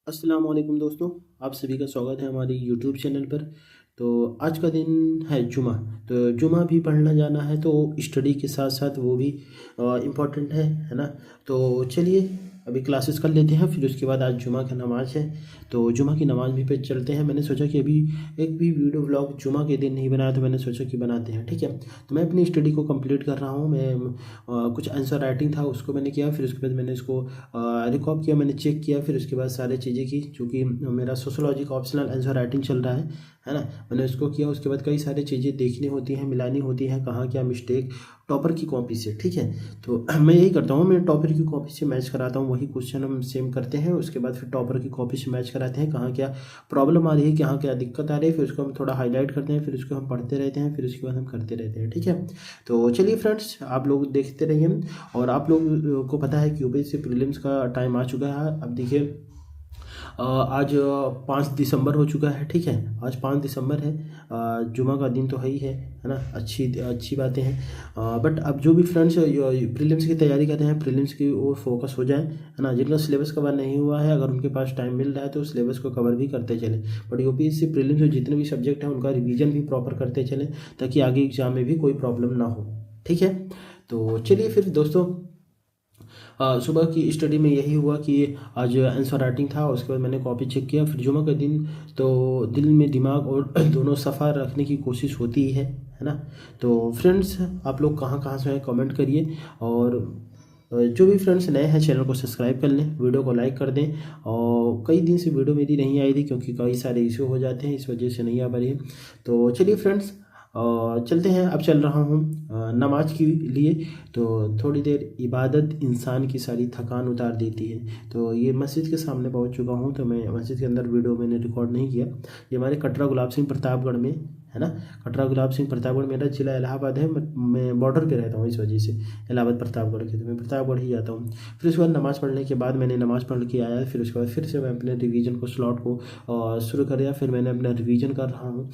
अस्सलाम वालेकुम दोस्तों, आप सभी का स्वागत है हमारी यूट्यूब चैनल पर। तो आज का दिन है जुमा। तो जुमा भी पढ़ना जाना है, तो स्टडी के साथ साथ वो भी इम्पोर्टेंट है ना। तो चलिए अभी क्लासेस कर लेते हैं, फिर उसके बाद आज जुमा की नमाज है। तो जुमा की नमाज भी पे चलते हैं। मैंने सोचा कि अभी एक भी वीडियो व्लॉग जुमा के दिन नहीं बनाया, तो मैंने सोचा कि बनाते हैं, ठीक है। तो मैं अपनी स्टडी को कंप्लीट कर रहा हूँ। मैं कुछ आंसर राइटिंग था उसको मैंने किया, फिर उसके बाद मैंने इसको रिकॉर्ड किया, मैंने चेक किया, फिर उसके बाद सारी चीज़ें की। चूँकि मेरा सोशोलॉजी का ऑप्शनल आंसर राइटिंग चल रहा है ना। मैंने उसको किया, उसके बाद कई सारी चीज़ें देखनी होती हैं, मिलानी होती हैं, कहाँ क्या मिस्टेक टॉपर की कॉपी से, ठीक है। तो मैं यही करता हूँ, मैं टॉपर की कॉपी से मैच कराता हूँ, वही क्वेश्चन हम सेम करते हैं। उसके बाद फिर टॉपर की कॉपी से मैच कराते हैं, कहाँ क्या प्रॉब्लम आ रही है, कहाँ क्या दिक्कत आ रही है, फिर उसको हम थोड़ा हाईलाइट करते हैं, फिर उसको हम पढ़ते रहते हैं, फिर उसके बाद हम करते रहते हैं, ठीक है। तो चलिए फ्रेंड्स, आप लोग देखते रहिए। और आप लोग को पता है कि यूपीएससी प्रीलिम्स का टाइम आ चुका है। अब देखिए आज 5 दिसंबर हो चुका है, ठीक है। आज 5 दिसंबर है, जुमा का दिन तो है ना। अच्छी अच्छी बातें हैं। बट अब जो भी फ्रेंड्स प्रीलिम्स की तैयारी कर रहे हैं, प्रीलिम्स की ओर फोकस हो जाए, है ना। जिनका सिलेबस कवर नहीं हुआ है, अगर उनके पास टाइम मिल रहा है तो सिलेबस को कवर भी करते चलें। बट यूपीएससी प्रीलिम्स में जितने भी सब्जेक्ट हैं उनका रिवीजन भी प्रॉपर करते चलें, ताकि आगे एग्जाम में भी कोई प्रॉब्लम ना हो, ठीक है। तो चलिए फिर दोस्तों, सुबह की स्टडी में यही हुआ कि आज आंसर राइटिंग था, उसके बाद मैंने कॉपी चेक किया। फिर जुमा का दिन तो दिल में दिमाग और दोनों सफ़ा रखने की कोशिश होती ही है ना। तो फ्रेंड्स, आप लोग कहाँ कहाँ से हैं कमेंट करिए। और जो भी फ्रेंड्स नए हैं चैनल को सब्सक्राइब कर लें, वीडियो को लाइक कर दें। और कई दिन से वीडियो मेरी नहीं आई थी, क्योंकि कई सारे इशू हो जाते हैं, इस वजह से नहीं आ पा रही है। तो चलिए फ्रेंड्स, चलते हैं। अब चल रहा हूँ नमाज के लिए। तो थोड़ी देर इबादत इंसान की सारी थकान उतार देती है। तो ये मस्जिद के सामने पहुँच चुका हूँ। तो मैं मस्जिद के अंदर वीडियो मैंने रिकॉर्ड नहीं किया। ये हमारे कटरा गुलाब सिंह प्रतापगढ़ में है ना। कटरा गुलाब सिंह प्रतापगढ़ मेरा जिला इलाहाबाद है। मैं बॉर्डर पे रहता हूँ, इस वजह से इलाहाबाद प्रतापगढ़ के, तो मैं प्रतापगढ़ ही जाता हूँ। फिर उसके बाद नमाज़ पढ़ने के बाद मैंने नमाज़ पढ़ के आया। फिर उसके बाद फिर से मैं अपने रिवीजन को स्लॉट को शुरू कर दिया। फिर मैंने अपना रिवीजन कर रहा हूँ।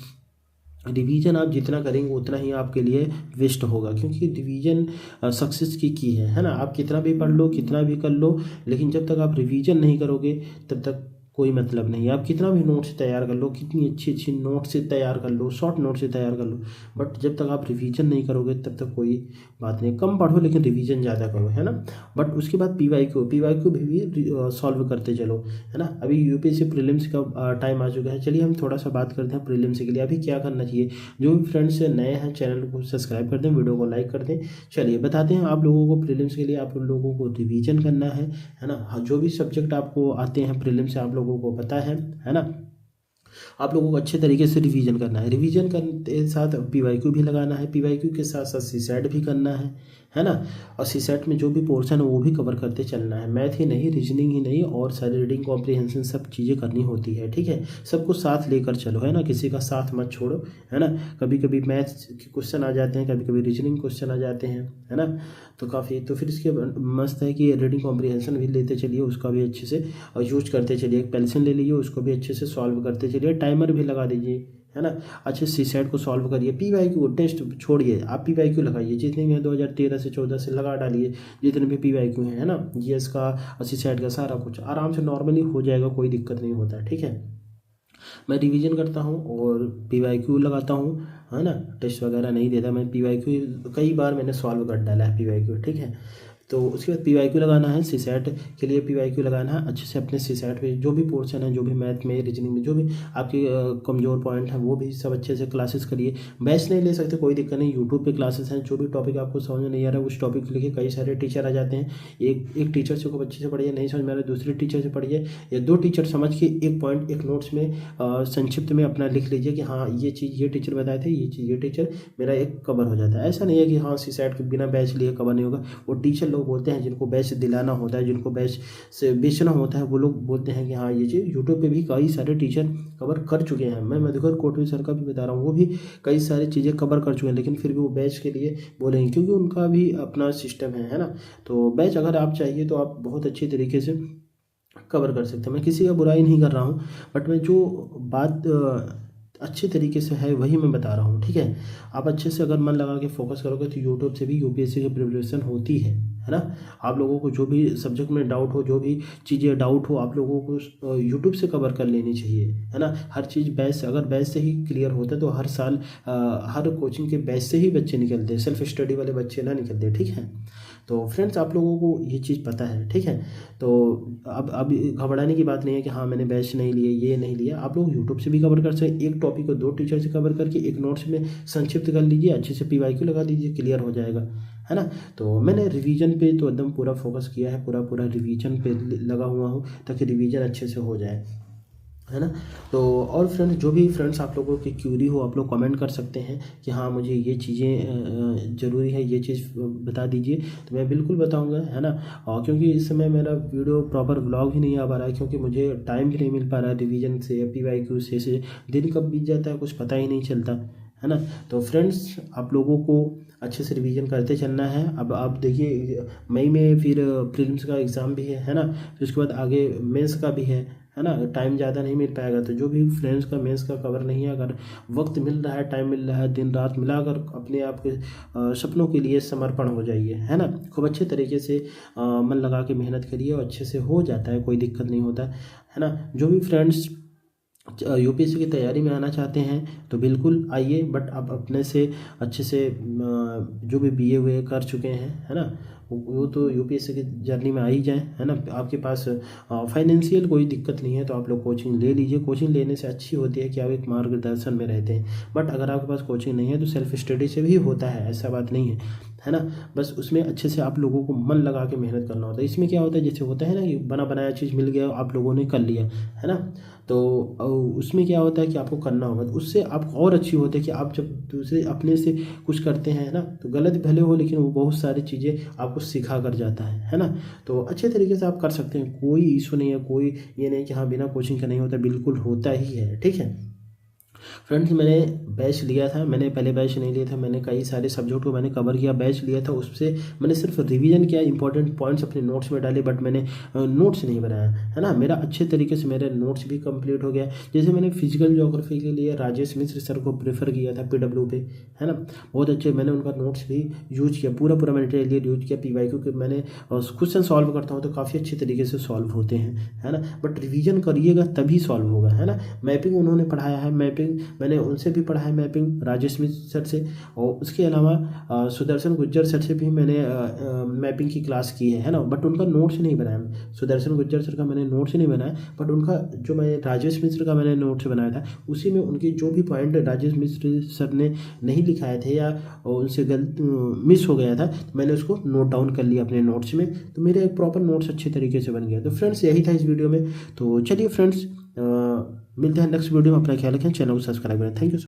रिवीजन आप जितना करेंगे उतना ही आपके लिए वेस्ट होगा, क्योंकि रिवीजन सक्सेस की है ना। आप कितना भी पढ़ लो, कितना भी कर लो, लेकिन जब तक आप रिवीजन नहीं करोगे तब तक कोई मतलब नहीं। आप कितना भी नोट से तैयार कर लो, कितनी अच्छी अच्छी नोट से तैयार कर लो, शॉर्ट नोट से तैयार कर लो, बट जब तक आप रिवीजन नहीं करोगे तब तक कोई बात नहीं। कम पढ़ो लेकिन रिवीजन ज़्यादा करो, है ना। बट उसके बाद पी वाई क्यू भी सॉल्व करते चलो, है ना। अभी यूपीएससी प्रीलिम्स का टाइम आ चुका है। चलिए हम थोड़ा सा बात करते हैं प्रीलिम्स के लिए अभी क्या करना चाहिए। जो भी फ्रेंड्स नए हैं चैनल को सब्सक्राइब कर दें, वीडियो को लाइक कर दें। चलिए बताते हैं आप लोगों को प्रीलिम्स के लिए आप लोगों को रिवीजन करना है ना। हाँ, जो भी सब्जेक्ट आपको आते हैं प्रीलिम्स से आप लोगों को पता है ना। आप लोगों को अच्छे तरीके से रिवीजन करना है। रिवीजन करते साथ पीवाईक्यू भी लगाना है, पीवाईक्यू के साथ साथ सीसैट भी करना है ना। और सीसैट में जो भी पोर्शन है वो भी कवर करते चलना है। मैथ ही नहीं, रीजनिंग ही नहीं, और सारी रीडिंग कॉम्प्रिहेंशन सब चीज़ें करनी होती है, ठीक है। सबको साथ लेकर चलो, है ना। किसी का साथ मत छोड़ो, है ना। कभी कभी मैथ के क्वेश्चन आ जाते हैं, कभी कभी रीजनिंग क्वेश्चन आ जाते हैं, है ना। तो काफ़ी, तो फिर इसके मस्त है कि रीडिंग कॉम्प्रिहेंशन भी लेते चलिए, उसका भी अच्छे से यूज करते चलिए। एक पेंसिल ले लीजिए, उसको भी अच्छे से सॉल्व करते चलिए, टाइमर भी लगा दीजिए, है ना। अच्छे से सेट को सॉल्व करिए। पीवाईक्यू टेस्ट छोड़िए, आप पीवाईक्यू लगाइए, जितने भी हैं 2013 से 14 से लगा डालिए, जितने भी पीवाईक्यू हैं, है ना। जीएस का और सीसैट का सारा कुछ आराम से नॉर्मली हो जाएगा, कोई दिक्कत नहीं होता है, ठीक है। मैं रिवीजन करता हूँ और पीवाईक्यू लगाता हूँ, है ना। टेस्ट वगैरह नहीं देता मैं, पीवाईक्यू कई बार मैंने सॉल्व कर डाला है पीवाईक्यू, ठीक है। तो उसके बाद पीवाईक्यू लगाना है, सीसैट के लिए पीवाईक्यू लगाना है अच्छे से। अपने सीसैट में जो भी पोर्शन है, जो भी मैथ में, रीजनिंग में जो भी आपके कमज़ोर पॉइंट हैं, वो भी सब अच्छे से क्लासेस करिए। बैच नहीं ले सकते कोई दिक्कत नहीं, यूट्यूब पे क्लासेस हैं। जो भी टॉपिक आपको समझ में नहीं आ रहा है उस टॉपिक को लेके कई सारे टीचर आ जाते हैं। एक टीचर से को अच्छे से पढ़िए, नहीं समझ में आ रहा है दूसरे टीचर से पढ़िए, या दो टीचर समझ के एक पॉइंट एक नोट्स में संक्षिप्त में अपना लिख लीजिए कि हाँ ये चीज़ ये टीचर बताए थे, ये चीज़ ये टीचर, मेरा एक कवर हो जाता है। ऐसा नहीं है कि हाँ सीसैट के बिना बैच लिए कवर नहीं होगा। वो टीचर लोग बोलते हैं जिनको बैच दिलाना होता है, जिनको बैच से बेचना होता है, वो लोग बोलते हैं कि हाँ ये चीज़। यूट्यूब पे भी कई सारे टीचर कवर कर चुके हैं। मैं मधुकर कोटवी सर का भी बता रहा हूँ, वो भी कई सारी चीज़ें कवर कर चुके हैं, लेकिन फिर भी वो बैच के लिए बोलेंगे, क्योंकि उनका भी अपना सिस्टम है ना। तो बैच अगर आप चाहिए तो आप बहुत अच्छी तरीके से कवर कर सकते हैं। मैं किसी का बुराई नहीं कर रहा हूँ, बट मैं जो बात अच्छे तरीके से है वही मैं बता रहा हूँ, ठीक है। आप अच्छे से अगर मन लगा के फोकस करोगे तो यूट्यूब से भी यूपीएससी की प्रिपरेशन होती है है ना। आप लोगों को जो भी सब्जेक्ट में डाउट हो, जो भी चीज़ें डाउट हो, आप लोगों को यूट्यूब से कवर कर लेनी चाहिए, है ना। हर चीज़ बैच, अगर बैच से ही क्लियर होता है तो हर साल हर कोचिंग के बैच से ही बच्चे निकलते हैं, सेल्फ स्टडी वाले बच्चे ना निकलते, ठीक है। तो फ्रेंड्स आप लोगों को ये चीज़ पता है, ठीक है। तो अब घबराने की बात नहीं है कि हाँ मैंने बैच नहीं लिए, ये नहीं लिया। आप लोग यूट्यूब से भी कवर कर सकते हैं, एक टॉपिक को 2 टीचर से कवर करके एक नोट्स में संक्षिप्त कर लीजिए, अच्छे से PYQ लगा दीजिए, क्लियर हो जाएगा, है ना। तो मैंने रिवीजन पे तो एकदम पूरा फोकस किया है, पूरा पूरा रिवीजन पे लगा हुआ हूँ ताकि रिवीजन अच्छे से हो जाए, है ना। तो और फ्रेंड्स, जो भी फ्रेंड्स आप लोगों की क्यूरी हो, आप लोग कमेंट कर सकते हैं कि हाँ मुझे ये चीज़ें ज़रूरी है, ये चीज़ बता दीजिए, तो मैं बिल्कुल बताऊंगा, है ना। और क्योंकि इस समय मेरा वीडियो प्रॉपर व्लॉग ही नहीं आ पा रहा है, क्योंकि मुझे टाइम भी नहीं मिल पा रहा है रिवीजन से, PYQ से दिन कब बीत जाता है कुछ पता ही नहीं चलता, है ना। तो फ्रेंड्स आप लोगों को अच्छे से रिवीजन करते चलना है। अब आप देखिए मई में फिर प्रीलिम्स का एग्ज़ाम भी है ना। फिर उसके बाद आगे मेंस का भी है ना। टाइम ज़्यादा नहीं मिल पाएगा, तो जो भी फ्रेंड्स का मेंस का कवर नहीं है, अगर वक्त मिल रहा है, टाइम मिल रहा है, दिन रात मिलाकर अपने आप के सपनों के लिए समर्पण हो जाइए, है ना। खूब अच्छे तरीके से मन लगा के मेहनत करिए और अच्छे से हो जाता है, कोई दिक्कत नहीं होता है ना। जो भी फ्रेंड्स UPSC की तैयारी में आना चाहते हैं तो बिल्कुल आइए, बट आप अपने से अच्छे से जो भी BA हुए कर चुके हैं, है ना, वो तो UPSC की जर्नी में आ ही जाए, है ना। आपके पास फाइनेंशियल कोई दिक्कत नहीं है तो आप लोग कोचिंग ले लीजिए। कोचिंग लेने से अच्छी होती है कि आप एक मार्गदर्शन में रहते हैं, बट अगर आपके पास कोचिंग नहीं है तो सेल्फ स्टडी से भी होता है, ऐसा बात नहीं है ना। बस उसमें अच्छे से आप लोगों को मन लगा के मेहनत करना होता है। इसमें क्या होता है, जैसे होता है ना कि बना बनाया चीज़ मिल गया, आप लोगों ने कर लिया, है ना। तो उसमें क्या होता है कि आपको करना होगा, तो उससे आपको और अच्छी होती है कि आप जब दूसरे अपने से कुछ करते हैं ना, तो गलत भले हो लेकिन वो बहुत सारी चीज़ें आपको सिखा कर जाता है ना। तो अच्छे तरीके से आप कर सकते हैं, कोई इशू नहीं है, कोई ये नहीं कि हाँ बिना कोचिंग का नहीं होता, बिल्कुल होता ही है, ठीक है। फ्रेंड्स मैंने बैच लिया था, मैंने पहले बैच नहीं लिया था, मैंने कई सारे सब्जेक्ट को मैंने कवर किया, बैच लिया था, उससे मैंने सिर्फ रिवीजन किया, इंपॉर्टेंट पॉइंट्स अपने नोट्स में डाले, बट मैंने नोट्स नहीं बनाया, है ना। मेरा अच्छे तरीके से मेरे नोट्स भी कंप्लीट हो गया। जैसे मैंने फिजिकल ज्योग्राफी के लिए राजेश मिश्र सर को प्रेफर किया था PW पे, है ना। बहुत अच्छे, मैंने उनका नोट्स भी यूज किया, पूरा पूरा मटेरियल यूज किया। PYQ के मैंने क्वेश्चन सॉल्व करता हूँ तो काफ़ी अच्छे तरीके से सॉल्व होते हैं, है ना। बट रिवीजन करिएगा तभी सॉल्व होगा, है ना। मैपिंग उन्होंने पढ़ाया है, मैपिंग मैंने उनसे भी पढ़ा है, मैपिंग राजेश मिश्र सर से, और उसके अलावा सुदर्शन गुज्जर सर से भी मैंने मैपिंग की क्लास की है ना। बट उनका नोट्स नहीं बनाया, सुदर्शन गुज्जर सर का मैंने नोट्स नहीं बनाया, बट उनका जो मैं राजेश मिश्र का मैंने नोट्स बनाया था, उसी में उनके जो भी पॉइंट राजेश मिश्र सर ने नहीं लिखाए थे या उनसे गलत मिस हो गया था, तो मैंने उसको नोट डाउन कर लिया अपने नोट्स में, तो मेरे एक प्रॉपर नोट्स अच्छे तरीके से बन गया। तो फ्रेंड्स यही था इस वीडियो में। तो चलिए फ्रेंड्स मिलते हैं नेक्स्ट वीडियो में, अपना ख्याल रखें, चैनल को सब्सक्राइब करें। Thank you.